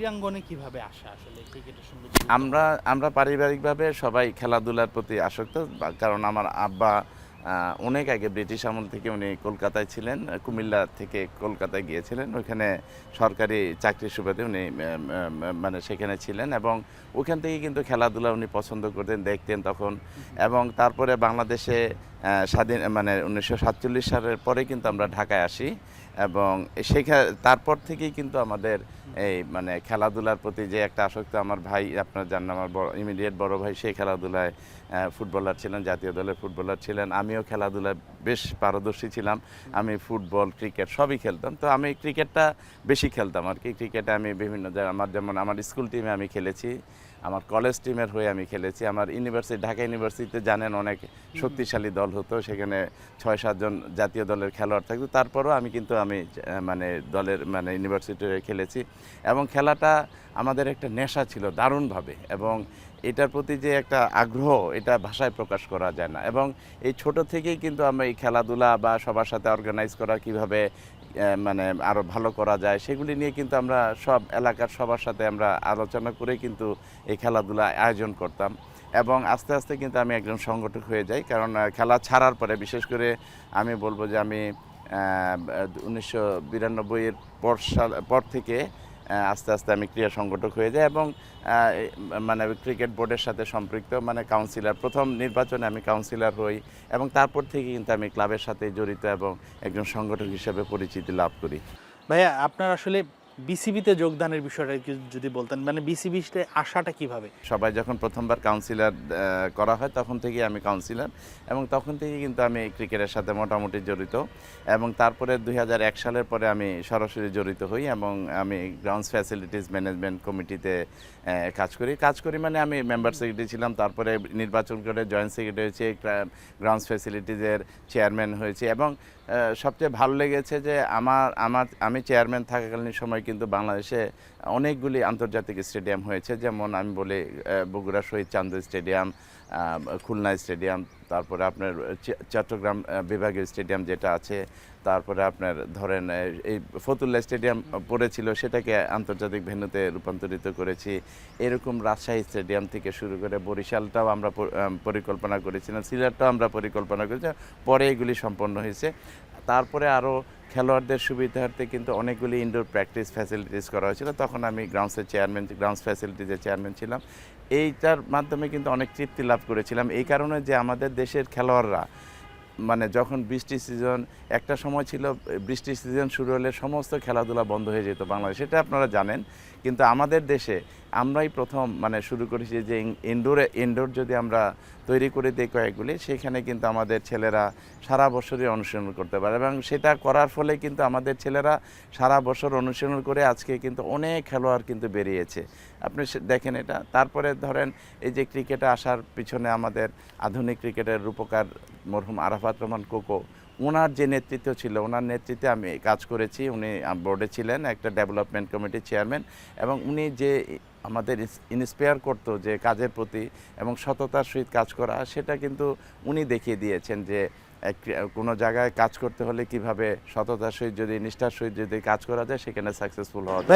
ক্রীড়াঙ্গনে কিভাবে আসা আসলে ক্রিকেটের সঙ্গে? আমরা আমরা পারিবারিকভাবে সবাই খেলাধুলার প্রতি আসক্ত, কারণ আমার আব্বা অনেক আগে ব্রিটিশ আমল থেকে উনি কলকাতায় ছিলেন, কুমিল্লা থেকে কলকাতায় গিয়েছিলেন, ওইখানে সরকারি চাকরির সুবাদে উনি মানে সেখানে ছিলেন, এবং ওখান থেকে কিন্তু খেলাধুলা উনি পছন্দ করতেন, দেখতেন তখন। এবং তারপরে বাংলাদেশে স্বাধীন মানে 1947 সালের পরে কিন্তু আমরা ঢাকায় আসি, এবং তারপর থেকেই কিন্তু আমাদের এই মানে খেলাধুলার প্রতি যে একটা আসক্তি। আমার ভাই, আপনার জানেন, আমার ইমিডিয়েট বড় ভাই, সেই খেলাধুলায় ফুটবলার ছিলেন, জাতীয় দলের ফুটবলার ছিলেন। আমিও খেলাধুলায় বেশ পারদর্শী ছিলাম। আমি ফুটবল, ক্রিকেট সবই খেলতাম। তো আমি ক্রিকেটটা বেশি খেলতাম আর কি। ক্রিকেটে আমি বিভিন্ন জায়গায় যেমন আমার স্কুল টিমে আমি খেলেছি, আমার কলেজ টিমের হয়ে আমি খেলেছি, আমার ইউনিভার্সিটি, ঢাকা ইউনিভার্সিটিতে জানেন অনেক শক্তিশালী দল হতো, সেখানে 6-7 জন জাতীয় দলের খেলোয়াড় থাকতো। তারপরও আমি মানে দলের মানে ইউনিভার্সিটি খেলেছি, এবং খেলাটা আমাদের একটা নেশা ছিল দারুণভাবে, এবং এটার প্রতি যে একটা আগ্রহ, এটা ভাষায় প্রকাশ করা যায় না। এবং এই ছোট থেকেই কিন্তু আমরা এই খেলাধুলা বা সবার সাথে অর্গানাইজ করা, কিভাবে মানে আরও ভালো করা যায়, সেগুলি নিয়ে কিন্তু আমরা সব এলাকার সবার সাথে আমরা আলোচনা করে কিন্তু এই খেলাধুলা আয়োজন করতাম। এবং আস্তে আস্তে কিন্তু আমি একজন সংগঠক হয়ে যাই, কারণ খেলা ছাড়ার পরে, বিশেষ করে আমি বলবো যে আমি 1992-এর পর থেকে আস্তে আস্তে আমি ক্রীড়া সংগঠক হয়ে যাই, এবং মানে ক্রিকেট বোর্ডের সাথে সম্পৃক্ত, মানে কাউন্সিলর, প্রথম নির্বাচনে আমি কাউন্সিলর হই, এবং তারপর থেকে কিন্তু আমি ক্লাবের সাথে জড়িত এবং একজন সংগঠক হিসেবে পরিচিতি লাভ করি। ভাইয়া, আপনার আসলে বিসিবিতে যোগদানের বিষয়টা যদি বলতেন, মানে বিসিবিতে আসাটা কিভাবে? সবাই যখন প্রথমবার কাউন্সিলর করা হয়, তখন থেকেই আমি কাউন্সিলর, এবং তখন থেকেই কিন্তু আমি ক্রিকেটের সাথে মোটামুটি জড়িত। এবং তারপরে 2001 সালের পরে আমি সরাসরি জড়িত হই, এবং আমি গ্রাউন্ডস ফ্যাসিলিটিস ম্যানেজমেন্ট কমিটিতে কাজ করি মানে আমি মেম্বার সেক্রেটারি ছিলাম, তারপরে নির্বাচন করে জয়েন্ট সেক্রেটারি হয়েছি, গ্রাউন্ডস ফ্যাসিলিটিসের চেয়ারম্যান হয়েছি। এবং সবচেয়ে ভালো লেগেছে যে আমি চেয়ারম্যান থাকাকালীন সময় কিন্তু বাংলাদেশে অনেকগুলি আন্তর্জাতিক স্টেডিয়াম হয়েছে, যেমন আমি বলি বগুড়া শহীদ চান্দ স্টেডিয়াম, খুলনা স্টেডিয়াম, তারপরে আপনার চট্টগ্রাম বিভাগীয় স্টেডিয়াম যেটা আছে, তারপরে আপনার ধরেন এই ফতুল্লা স্টেডিয়াম পড়েছিল, সেটাকে আন্তর্জাতিক ভেন্যুতে রূপান্তরিত করেছি। এরকম রাজশাহী স্টেডিয়াম থেকে শুরু করে বরিশালটাও আমরা পরিকল্পনা করেছিলাম, সিলেটটাও আমরা পরিকল্পনা করেছিলাম, পরে এগুলি সম্পন্ন হয়েছে। তারপরে আরও খেলোয়াড়দের সুবিধার্থে কিন্তু অনেকগুলি ইনডোর প্র্যাকটিস ফ্যাসিলিটিস করা হয়েছিল, তখন আমি গ্রাউন্ডস ফ্যাসিলিটিসের চেয়ারম্যান ছিলাম। এইটার মাধ্যমে কিন্তু অনেক তৃপ্তি লাভ করেছিলাম, এই কারণে যে আমাদের দেশের খেলোয়াড়রা মানে যখন বৃষ্টি সিজন, একটা সময় ছিল বৃষ্টি সিজন শুরু হলে সমস্ত খেলাধুলা বন্ধ হয়ে যেত বাংলাদেশে, সেটা আপনারা জানেন। কিন্তু আমাদের দেশে আমরাই প্রথম মানে শুরু করেছি যে ইনডোর যদি আমরা তৈরি করে দিই কয়েকগুলি, সেখানে কিন্তু আমাদের ছেলেরা সারা বছরই অনুশীলন করতে পারে, এবং সেটা করার ফলে কিন্তু আমাদের ছেলেরা সারা বছর অনুশীলন করে আজকে কিন্তু অনেক খেলোয়াড় কিন্তু বেরিয়েছে, আপনি দেখেন এটা। তারপরে ধরেন এই যে ক্রিকেটে আসার পিছনে আমাদের আধুনিক ক্রিকেটের রূপকার মরহুম আরাফাত রহমান কোকো, ওনার যে নেতৃত্ব ছিল, ওনার নেতৃত্বে আমি কাজ করেছি। উনি বোর্ডে ছিলেন, একটা ডেভেলপমেন্ট কমিটির চেয়ারম্যান, এবং উনি যে আমাদের ইন্সপায়ার করতো যে কাজের প্রতি এবং সততার সহিত কাজ করা, সেটা কিন্তু উনি দেখিয়ে দিয়েছেন যে কোনো জায়গায় কাজ করতে হলে কিভাবে সততার সহিত, যদি নিষ্ঠার সহিত যদি কাজ করা যায়, সেখানে সাকসেসফুল হওয়া যায়।